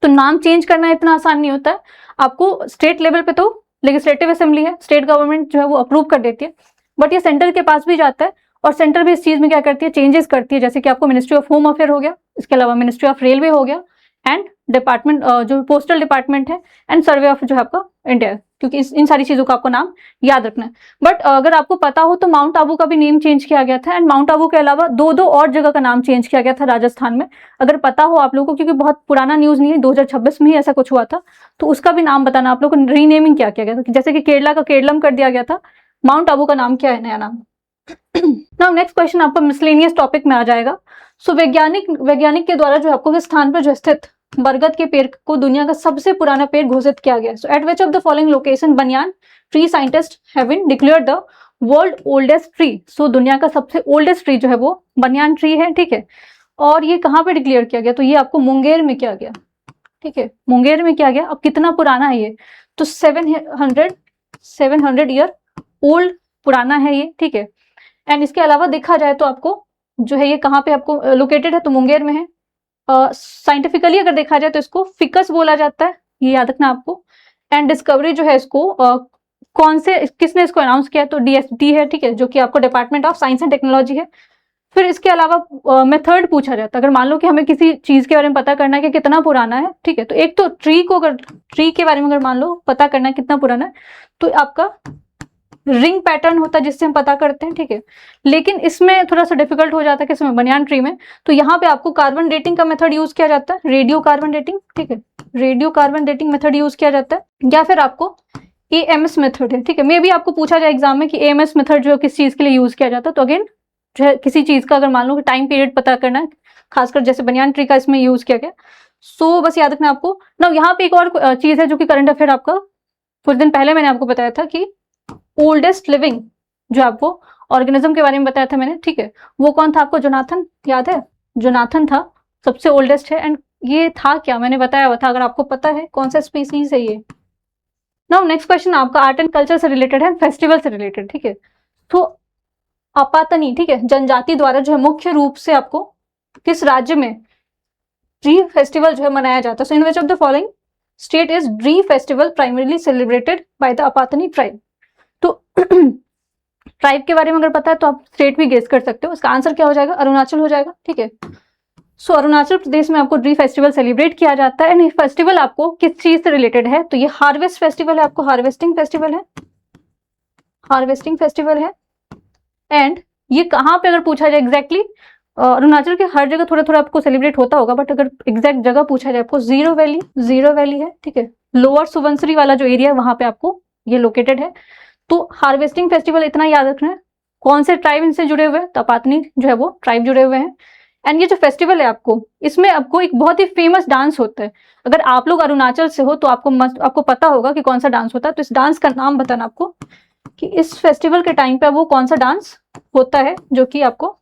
तो नाम चेंज करना इतना आसान नहीं होता है, आपको स्टेट लेवल पे तो लेजिस्लेटिव असेंबली है, स्टेट गवर्नमेंट जो है वो अप्रूव कर देती है, बट ये सेंटर के पास भी जाता है, और सेंटर भी इस चीज में क्या करती है, चेंजेस करती है, जैसे कि आपको मिनिस्ट्री ऑफ होम अफेयर हो गया, इसके अलावा मिनिस्ट्री ऑफ रेलवे हो गया, एंड डिपार्टमेंट जो पोस्टल डिपार्टमेंट है, एंड सर्वे ऑफ जो है आपका इंडिया, क्योंकि इन सारी चीजों का आपको नाम याद रखना है। बट अगर आपको पता हो तो माउंट आबू का भी नेम चेंज किया गया था, एंड माउंट आबू के अलावा दो और जगह का नाम चेंज किया गया था राजस्थान में, अगर पता हो आप लोगों को, क्योंकि बहुत पुराना न्यूज नहीं है, 2026 में ही ऐसा कुछ हुआ था, तो उसका भी नाम बताना आप लोग को, रीनेमिंग क्या किया गया था, जैसे कि केरला का केरलम कर दिया गया था, माउंट आबू का नाम क्या है, नया नाम। नाउ नेक्स्ट क्वेश्चन आपका मिसलेनियस टॉपिक में आ जाएगा। सो वैज्ञानिक के द्वारा जो आपको किस स्थान पर जो स्थित बरगद के पेड़ को दुनिया का सबसे पुराना पेड़ घोषित किया गया। So at which of the following location banyan tree scientist have been declared the world oldest tree. So दुनिया का सबसे ओल्डेस्ट ट्री जो है वो बनियान ट्री है, ठीक है, और ये कहाँ पे डिक्लेयर किया गया, तो ये आपको मुंगेर में किया गया, ठीक है, मुंगेर में किया गया। अब कितना पुराना है ये, तो 700 ईयर ओल्ड पुराना है ये, ठीक है। एंड इसके अलावा देखा जाए तो आपको जो है ये कहाँ पे आपको लोकेटेड है, तो मुंगेर में है। साइंटिफिकली अगर देखा जाए तो इसको फिकस बोला जाता है, ये याद रखना आपको। एंड डिस्कवरी जो है इसको कौन से किसने इसको अनाउंस किया, तो DST है, ठीक है, जो कि आपको department of science and technology है। फिर इसके अलावा मेथड पूछा जाता है, अगर मान लो कि हमें किसी चीज के बारे में पता करना है कि कितना पुराना है, ठीक है, तो एक तो ट्री को, अगर ट्री के बारे में अगर मान लो पता करना है कितना पुराना है, तो आपका रिंग पैटर्न होता है जिससे हम पता करते हैं, ठीक है। लेकिन इसमें थोड़ा सा डिफिकल्ट हो जाता है, किसमें, बनियान ट्री में, तो यहाँ पे आपको कार्बन डेटिंग का मेथड यूज किया जाता है, रेडियो कार्बन डेटिंग, ठीक है, radio carbon dating method use किया जाता है, या फिर आपको AMS मेथड है, ठीक है। मे भी आपको पूछा जाए एग्जाम में कि AMS मेथड जो किस चीज के लिए यूज किया जाता है, तो अगेन जो है किसी चीज का अगर मान लो कि टाइम पीरियड पता करना है, खासकर जैसे बनियान ट्री का इसमें यूज किया गया। सो बस याद रखना आपको ना। यहाँ पे एक और चीज है जो कि करंट अफेयर आपका कुछ दिन पहले मैंने आपको बताया था कि ओल्डेस्ट लिविंग जो आपको ऑर्गेनिज्म के बारे में बताया था मैंने, ठीक है, वो कौन था आपको, जोनाथन, याद है, जोनाथन था, सबसे ओल्डेस्ट है। एंड ये था क्या, मैंने बताया हुआ था, अगर आपको पता है कौन सा स्पीसीज है ये। नाउ नेक्स्ट क्वेश्चन आपका आर्ट एंड कल्चर से रिलेटेड है, फेस्टिवल से रिलेटेड, ठीक है। तो आपातनी, ठीक है, जनजाति द्वारा जो है मुख्य रूप से आपको किस राज्य में ट्री फेस्टिवल जो है मनाया जाता है। So in which of the following state is tree festival primarily celebrated by the Apatani tribe. तो ट्राइब के बारे में अगर पता है तो आप स्टेट भी गेस कर सकते हो, इसका आंसर क्या हो जाएगा, अरुणाचल हो जाएगा, ठीक है। सो अरुणाचल प्रदेश में आपको ट्री फेस्टिवल सेलिब्रेट किया जाता है। एंड ये फेस्टिवल आपको किस चीज से रिलेटेड है, तो ये हार्वेस्ट फेस्टिवल है, आपको हार्वेस्टिंग फेस्टिवल है, हार्वेस्टिंग फेस्टिवल है। एंड ये कहाँ पे अगर पूछा जाए एग्जैक्टली, अरुणाचल के हर जगह थोड़ा थोड़ा आपको सेलिब्रेट होता होगा, बट अगर एग्जैक्ट जगह पूछा जाए आपको, जीरो वैली है, ठीक है, लोअर सुबनसिरी वाला जो एरिया है वहां पे आपको ये लोकेटेड है। तो हार्वेस्टिंग फेस्टिवल इतना याद रखना है, कौन से ट्राइब इनसे जुड़े हुए हैं, तो आपातनी जो है वो ट्राइब जुड़े हुए हैं। एंड ये जो फेस्टिवल है आपको, इसमें आपको एक बहुत ही फेमस डांस होता है, अगर आप लोग अरुणाचल से हो तो आपको पता होगा कि कौन सा डांस होता है। तो इस डांस का नाम बताना आपको कि इस फेस्टिवल के टाइम पे वो कौन सा डांस होता है जो कि आपको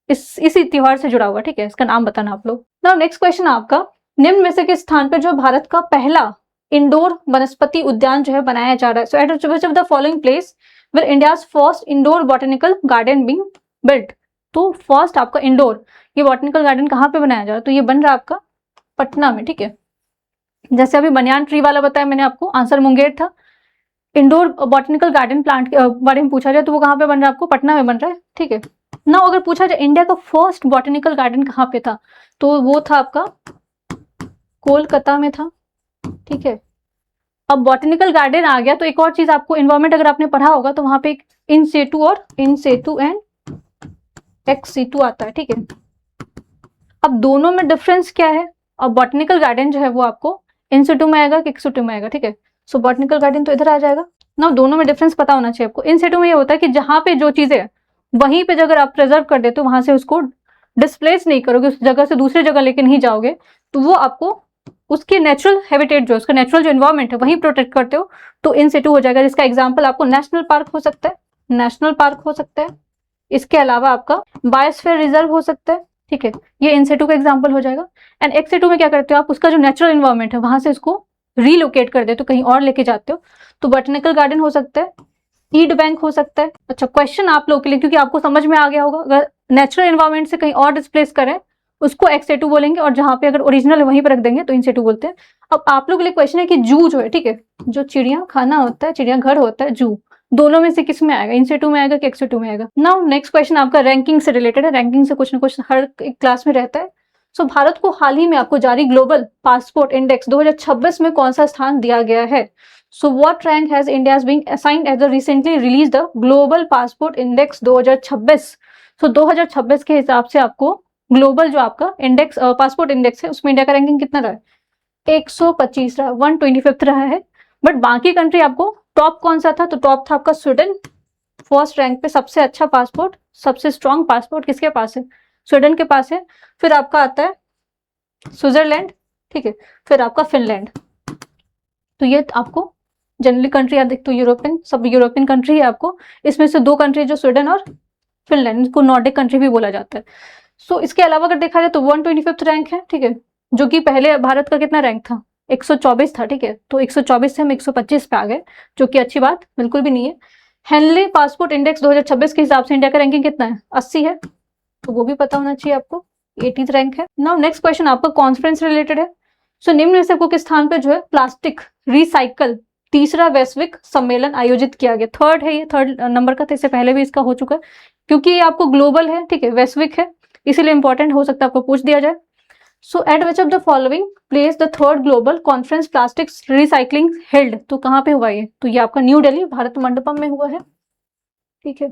इसी त्योहार से जुड़ा हुआ, ठीक है, इसका नाम बताना आप लोग। नाउ नेक्स्ट क्वेश्चन आपका, निम्न में से किस स्थान पर जो भारत का पहला इंडोर वनस्पति उद्यान जो है बनाया जा रहा है। So at which of the following place will India's first indoor botanical garden being built. तो फर्स्ट आपका इंडोर ये बॉटनिकल गार्डन कहाँ पे बनाया जा रहा है, तो ये बन रहा है आपका पटना में, ठीक है। जैसे अभी बनियान ट्री वाला बताया मैंने आपको, आंसर मुंगेर था। इंडोर बॉटनिकल गार्डन प्लांट के बारे में पूछा जाए तो वो कहाँ पे बन रहा है, आपको पटना में बन रहा है, ठीक है ना। अगर पूछा जाए इंडिया का फर्स्ट बॉटनिकल गार्डन कहाँ पे था, तो वो था आपका कोलकाता में था, ठीक है। अब बॉटनिकल गार्डन आ गया तो एक और चीज आपको, इन्वायरमेंट अगर आपने पढ़ा होगा तो वहां पे एक इन सेटू और इन सेटू एंड एक्स सीटू आता है, ठीक है। अब दोनों में डिफरेंस क्या है, अब बॉटनिकल गार्डन जो है वो आपको इन सेटू में आएगा कि एक्स सीटू में आएगा, ठीक है। सो बॉटनिकल गार्डन तो इधर आ जाएगा ना। दोनों में डिफरेंस पता होना चाहिए आपको। इन सेटू में ये होता है कि जहां पे जो चीजें वहीं पे अगर आप प्रिजर्व कर देते हो, वहां से उसको डिस्प्लेस नहीं करोगे, उस जगह से दूसरी जगह लेके नहीं जाओगे, तो वो आपको उसके नेचुरल हैबिटेट जो उसका नेचुरल जो एनवायरमेंट है वहीं प्रोटेक्ट करते हो, तो इन सिटू हो जाएगा। जिसका एग्जांपल आपको नेशनल पार्क हो सकता है, नेशनल पार्क हो सकता है, इसके अलावा आपका बायोस्फीयर रिजर्व हो सकता है, ठीक है, ये इन सिटू का एग्जांपल हो जाएगा। एंड एक्स सिटू में क्या करते हो आप, उसका जो नेचुरल एनवायरमेंट है वहां से उसको रीलोकेट कर दे तो कहीं और लेके जाते हो तो बॉटनिकल गार्डन हो सकता है, ईड बैंक हो सकता है। अच्छा, क्वेश्चन आप लोग के लिए, क्योंकि आपको समझ में आ गया होगा, अगर नेचुरल एनवायरमेंट से कहीं और डिस्प्लेस करें उसको एक्सेटू बोलेंगे, और जहां पे अगर ओरिजिनल है वहीं पर रख देंगे तो इनसेटू बोलते हैं। अब आप लोग के लिए क्वेश्चन है कि जू जो है, ठीक है, जो चिड़िया खाना होता है, चिड़िया घर होता है, जू, दोनों में से किस में आएगा, इनसेटू में आएगा कि एक्सेटू में आएगा। नाउ नेक्स्ट क्वेश्चन आपका रैंकिंग से रिलेटेड है। रैंकिंग से कुछ ना कुछ हर एक क्लास में रहता है। सो भारत को हाल ही में आपको जारी ग्लोबल पासपोर्ट इंडेक्स 2026 में कौन सा स्थान दिया गया है? So what rank has India being assigned as the recently released the Global Passport Index 2026? So 2026 के हिसाब से आपको ग्लोबल जो आपका इंडेक्स पासपोर्ट इंडेक्स है उसमें इंडिया का रैंकिंग कितना रहा है? 125 रहा, 125 रहा है। बट बाकी कंट्री आपको टॉप कौन सा था? तो टॉप था आपका स्वीडन, फर्स्ट रैंक पे। सबसे अच्छा पासपोर्ट, सबसे स्ट्रॉन्ग पासपोर्ट किसके पास है? स्वीडन के पास है। फिर आपका आता है स्विट्जरलैंड, ठीक है, फिर आपका फिनलैंड। तो ये आपको जनरली कंट्री याद देखते हो, यूरोपियन, सब यूरोपियन कंट्री है आपको। इसमें से दो कंट्री जो स्वीडन और फिनलैंड, इसको नॉर्डिक कंट्री भी बोला जाता है। सो इसके अलावा अगर देखा जाए तो 125 रैंक है, ठीक है, जो कि पहले भारत का कितना रैंक था? 124 था, ठीक है, तो 124 से हम 125 पे आ गए, जो कि अच्छी बात बिल्कुल भी नहीं है। हेनली पासपोर्ट इंडेक्स 2026 के हिसाब से इंडिया का रैंकिंग कितना है? 80 है, तो वो भी पता होना चाहिए आपको। 80th रैंक है। नाउ नेक्स्ट क्वेश्चन आपका कॉन्फ्रेंस रिलेटेड है। सो निम्न में से आपको किस स्थान पे जो है प्लास्टिक रिसाइकल तीसरा वैश्विक सम्मेलन आयोजित किया गया? थर्ड है, ये थर्ड नंबर का था, इससे पहले भी इसका हो चुका है। क्योंकि ये आपको ग्लोबल है, ठीक है, वैश्विक है, इसीलिए इंपॉर्टेंट हो सकता है, आपको पूछ दिया जाए। So at which of the following place the third global conference plastics recycling held? तो कहाँ पे हुआ ये? तो ये आपका न्यू दिल्ली भारत मंडपम में हुआ है, ठीक है।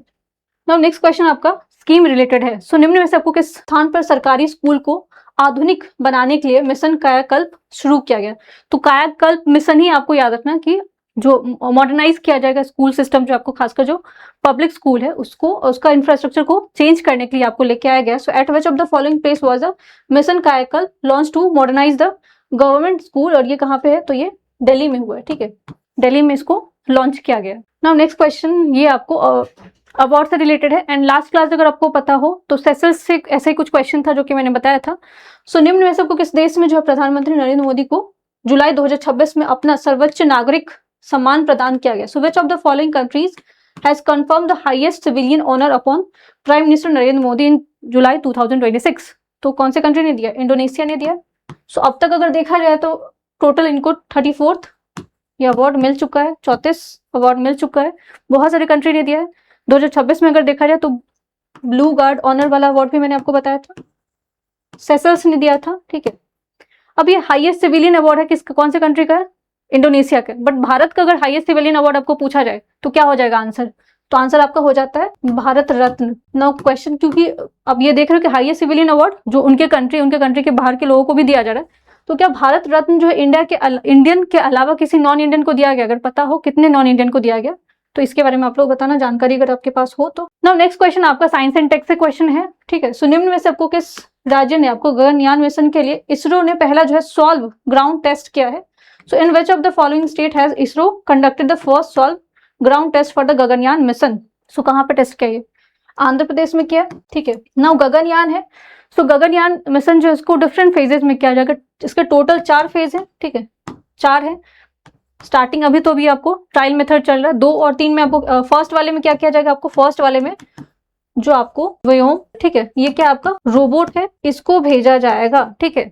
नाउ नेक्स्ट क्वेश्चन आपका स्कीम रिलेटेड है। सो निम्न में से आपको किस स्थान पर सरकारी स्कूल को आधुनिक बनाने के लिए मिशन कायाकल्प शुरू किया गया? तो कायाकल्प मिशन ही आपको याद रखना कि जो मॉडर्नाइज किया जाएगा स्कूल सिस्टम, जो आपको खासकर जो पब्लिक स्कूल है उसको, उसका इंफ्रास्ट्रक्चर को चेंज करने के लिए आपको लेके आया गया। So at which of the following place was the mission Kayakalp launch to modernize the government school? और ये कहाँ पे है? तो ये दिल्ली में हुआ है, ठीक है, दिल्ली में इसको लॉन्च किया गया। नाउ नेक्स्ट क्वेश्चन ये आपको अवार्ड से रिलेटेड है। एंड लास्ट क्लास अगर आपको पता हो तो सेसल्स से ऐसे ही कुछ क्वेश्चन था जो कि मैंने बताया था। सो निम्न में से आपको किस देश में जो है प्रधानमंत्री नरेंद्र मोदी को जुलाई 2026 में अपना सर्वोच्च नागरिक सम्मान प्रदान किया गया? So which of the following countries has confirm the highest civilian honour upon prime minister Narendra Modi in July 2026? तो कौन से कंट्री ने दिया? इंडोनेशिया ने दिया। सो अब तक अगर देखा जाए तो टोटल इनको 34th ये अवार्ड मिल चुका है, 34 अवार्ड मिल चुका है, बहुत सारी कंट्री ने दिया है। 2026 में अगर देखा जाए तो ब्लू गार्ड ऑनर वाला अवार्ड भी मैंने आपको बताया था, सेसल्स ने दिया था, ठीक है। अब ये हाईएस्ट सिविलियन अवार्ड है किसका, कौन से कंट्री का है? इंडोनेशिया का। बट भारत का अगर हाईएस्ट सिविलियन अवार्ड आपको पूछा जाए तो क्या हो जाएगा आंसर? तो आंसर आपका हो जाता है भारत रत्न। नाउ क्वेश्चन, क्योंकि अब ये देख रहे हो कि हाईएस्ट सिविलियन अवार्ड जो उनके कंट्री के बाहर के लोगों को भी दिया जा रहा है, तो क्या भारत रत्न जो है इंडियन के अलावा किसी नॉन इंडियन को दिया गया? अगर पता हो कितने नॉन इंडियन को दिया गया तो इसके बारे में आप लोग बताना, जानकारी अगर आपके पास हो तो। नाउ नेक्स्ट क्वेश्चन आपका साइंस एंड टेक से क्वेश्चन है, ठीक है। सो निम्न में से आपको किस राज्य ने आपको गगनयान मिशन के लिए इसरो ने पहला जो है सॉल्व ग्राउंड टेस्ट किया है? So in which of the following state has ISRO conducted the first solve ground test for the Gaganyaan mission? So कहाँ पे टेस्ट किया ये? आंध्र प्रदेश में किया, ठीक है। नाउ गगनयान है, सो गगनयान मिशन जो है इसको डिफरेंट फेजेस में किया जाएगा। इसके टोटल 4 फेज है, ठीक है, 4 है। स्टार्टिंग अभी तो अभी आपको ट्रायल मेथड चल रहा है। 2 और 3 में आपको फर्स्ट वाले में क्या किया जाएगा? आपको फर्स्ट वाले में जो आपको व्योम, ठीक है, ये क्या आपका रोबोट है, इसको भेजा जाएगा, ठीक है।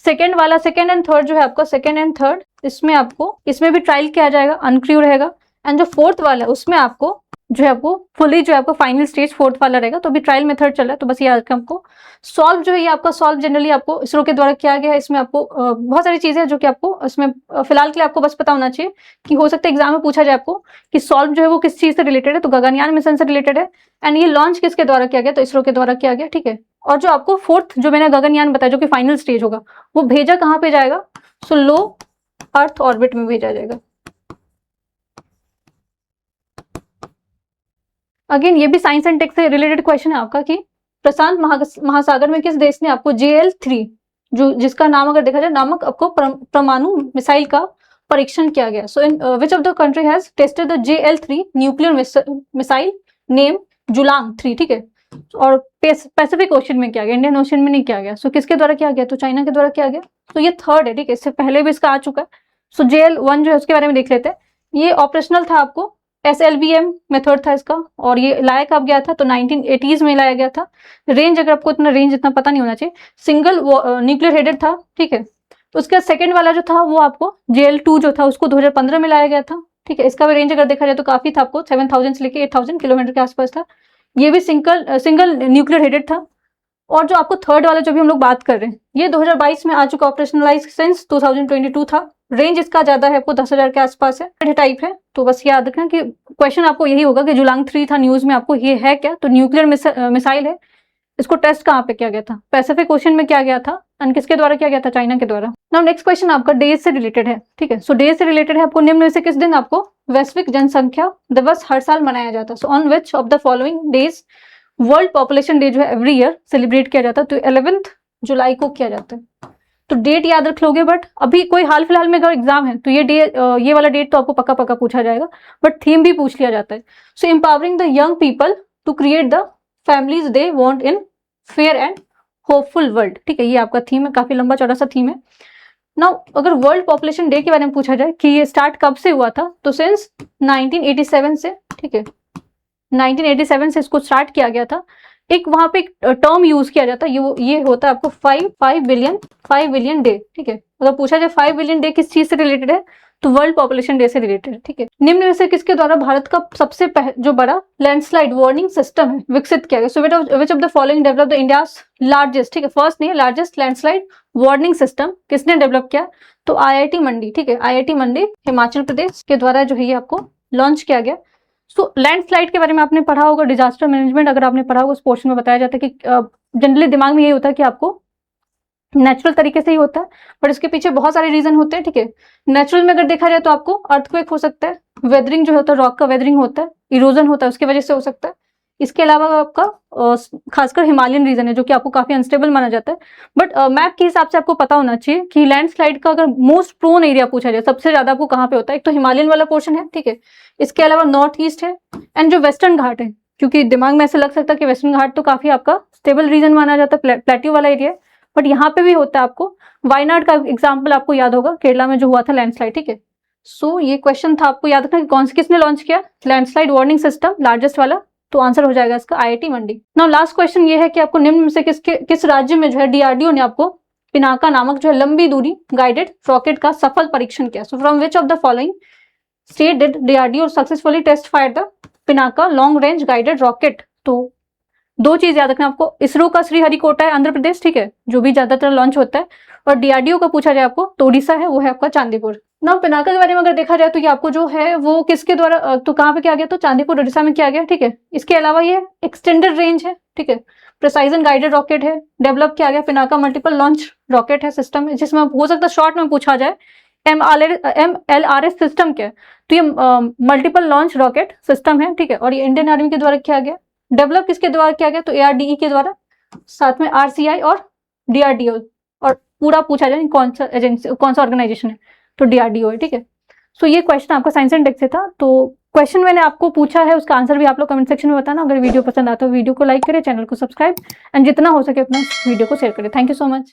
सेकेंड वाला, सेकेंड एंड थर्ड जो है आपका, सेकेंड एंड थर्ड इसमें आपको, इसमें भी ट्रायल किया जाएगा, अनक्रू रहेगा। एंड जो फोर्थ वाला है उसमें आपको जो है आपको फुली जो है आपको फाइनल स्टेज फोर्थ वाला रहेगा। तो अभी ट्रायल मेथड चल रहा है, तो बस याद रखें हमको। सॉल्व जो है ये आपका सॉल्व जनरली आपको इसरो के द्वारा किया गया है। इसमें आपको बहुत सारी चीजें जो कि आपको इसमें फिलहाल के लिए आपको बस पता होना चाहिए कि हो सकता है एग्जाम में पूछा जाए आपको कि सॉल्व जो है वो किस चीज से रिलेटेड है, तो गगनयान मिशन से रिलेटेड है। एंड ये लॉन्च किसके द्वारा किया गया? तो इसरो के द्वारा किया गया, ठीक है। और जो आपको फोर्थ जो मैंने गगनयान बताया जो कि फाइनल स्टेज होगा, वो भेजा कहाँ पे जाएगा? सो लो अर्थ ऑर्बिट में भेजा जाएगा। अगेन ये भी साइंस एंड टेक से रिलेटेड क्वेश्चन है आपका कि प्रशांत महासागर में किस देश ने आपको JL-3 जो जिसका नाम अगर देखा जाए नामक आपको परमाणु मिसाइल का परीक्षण किया गया? So in which of the country has tested the JL-3 nuclear missile name Julang 3, ठीक है। और पैसिफिक ओशन में किया गया, इंडियन ओशन में नहीं किया गया। सो किसके द्वारा किया गया? तो चाइना के द्वारा किया गया। तो ये थर्ड है, ठीक है, इससे पहले भी इसका आ चुका है। सो JL1 जो है उसके बारे में देख लेते हैं। ये ऑपरेशनल था आपको, SLBM मेथड था इसका, और ये लाया कब गया था तो 1980s में लाया गया था। रेंज अगर आपको इतना रेंज इतना पता नहीं होना चाहिए, सिंगल न्यूक्लियर हेडेड था, ठीक है। तो उसका सेकंड वाला जो था वो आपको JL2 जो था उसको 2015 में लाया गया था, ठीक है। इसका भी रेंज अगर देखा जाए तो काफी था, आपको 7000 से लेके 8000 किलोमीटर के आसपास था। ये भी सिंगल न्यूक्लियर हेडेड था। और जो आपको थर्ड वाला जो भी हम लोग बात कर रहे हैं, ये 2022 में आ चुका, ऑपरेशनलाइज सिंस 2022 था। रेंज इसका ज्यादा है, आपको 10,000 के आसपास है, टाइप है। तो बस याद रखना कि क्वेश्चन आपको यही होगा कि जुलांग 3 था न्यूज में, आपको ये है क्या, तो न्यूक्लियर मिसाइल है। इसको टेस्ट कहाँ पे किया गया था, पैसिफिक ओशन में किया गया था, एंड किसके द्वारा किया गया था, चाइना के द्वारा। नाउ नेक्स्ट क्वेश्चन आपका डेज से रिलेटेड है, ठीक है। सो डेज से रिलेटेड है, आपको निम्न में से किस दिन आपको वैश्विक जनसंख्या दिवस हर साल मनाया जाता है। So on which of the following days world population day जो है एवरी ईयर सेलिब्रेट किया जाता है, तो 11 जुलाई को किया जाता है। तो डेट याद रख लोगे, बट अभी कोई हाल फिलहाल में अगर एग्जाम है तो ये वाला डेट तो आपको पक्का पक्का पूछा जाएगा, बट थीम भी पूछ लिया जाता है। So empowering the young people to create the families they want in fair and hopeful world, ठीक है। ये आपका थीम है, काफी लंबा चौड़ा सा थीम है। नाउ अगर वर्ल्ड पॉपुलेशन डे के बारे में पूछा जाए कि ये स्टार्ट कब से हुआ था, तो सिंस 1987 से, ठीक है, 1987 से इसको स्टार्ट किया गया था। एक वहां पे एक टर्म यूज किया जाता है, ये होता है आपको 5 बिलियन डे, ठीक है। अगर पूछा जाए 5 बिलियन डे किस चीज से रिलेटेड है, तो वर्ल्ड पॉपुलेशन डे से रिलेटेड है, ठीक है। निम्न में से किसके द्वारा भारत का सबसे जो बड़ा लैंडस्लाइड वार्निंग सिस्टम है विकसित किया गया। So which of the following develop the India's largest, ठीक है, फर्स्ट नहीं, लार्जेस्ट लैंडस्लाइड वार्निंग सिस्टम किसने डेवलप किया, तो IIT मंडी, ठीक है, IIT मंडी हिमाचल प्रदेश के द्वारा जो है ये आपको लॉन्च किया गया। सो लैंडस्लाइड के बारे में आपने पढ़ा होगा, डिजास्टर मैनेजमेंट अगर आपने पढ़ा होगा उस पोर्शन में बताया जाता है कि जनरली दिमाग में ये होता है कि आपको नेचुरल तरीके से ही होता है, बट इसके पीछे बहुत सारे रीजन होते हैं, ठीक है। नेचुरल में अगर देखा जाए तो आपको अर्थक्वेक हो सकता है, वेदरिंग जो होता है, रॉक का वेदरिंग होता है, इरोजन होता है, उसकी वजह से हो सकता है। इसके अलावा आपका खासकर हिमालयन रीजन है जो कि आपको काफी अनस्टेबल माना जाता है। बट मैप के हिसाब से आपको पता होना चाहिए कि लैंडस्लाइड का अगर मोस्ट प्रोन एरिया पूछा जाए सबसे ज्यादा आपको कहाँ पे होता है, एक तो हिमालयन वाला पोर्शन है, ठीक है। इसके अलावा नॉर्थ ईस्ट है, एंड जो वेस्टर्न घाट है, क्योंकि दिमाग में ऐसा लग सकता है कि वेस्टर्न घाट तो काफी आपका स्टेबल रीजन माना जाता है, प्लेट्यू वाला एरिया, बट यहाँ पे भी होता है। आपको वायनाड का एग्जाम्पल आपको याद होगा, केरला में जो हुआ था लैंडस्लाइड, ठीक है। सो ये क्वेश्चन था, आपको याद रखना कि किसने लॉन्च किया लैंडस्लाइड वार्निंग सिस्टम, लार्जेस्ट वाला, तो आंसर हो जाएगा इसका IIT मंडी। नाउ लास्ट क्वेश्चन ये है कि आपको निम्न में से किस राज्य में जो है DRDO ने आपको पिनाका नामक जो है लंबी दूरी गाइडेड रॉकेट का सफल परीक्षण किया। So from which of the following state did DRDO successfully test fire the Pinaka long range guided rocket. तो दो चीज याद रखना आपको, इसरो का श्रीहरिकोटा है आंध्र प्रदेश, ठीक है, जो भी ज्यादातर लॉन्च होता है, और DRDO का पूछा जाए आपको तो उड़ीसा है, वो है आपका चांदीपुर। नाउ पिनाका के बारे में अगर देखा जाए तो ये आपको जो है वो किसके द्वारा, तो कहाँ पे किया गया, तो चांदीपुर उड़ीसा में किया गया, ठीक है। इसके अलावा ये एक्सटेंडेड रेंज है, ठीक है, प्रिसाइजन गाइडेड रॉकेट है, डेवलप किया गया पिनाका मल्टीपल लॉन्च रॉकेट है सिस्टम है, जिसमें हो सकता है शॉर्ट में पूछा जाए MLRS सिस्टम क्या है, तो ये मल्टीपल लॉन्च रॉकेट सिस्टम है, ठीक है, और ये इंडियन आर्मी के द्वारा किया गया। डेवलप किसके द्वारा किया गया, तो ARDE के द्वारा, साथ में RCI और DRDO, और पूरा पूछा जाए कौन सा एजेंसी, कौन सा ऑर्गेनाइजेशन है, तो DRDO है, ठीक है। सो ये क्वेश्चन आपका साइंस एंड टेक से था। तो क्वेश्चन मैंने आपको पूछा है, उसका आंसर भी आप लोग कमेंट सेक्शन में बताना। अगर वीडियो पसंद आता है तो वीडियो को लाइक करें, चैनल को सब्सक्राइब, एंड जितना हो सके अपना वीडियो को शेयर करें। Thank you so much.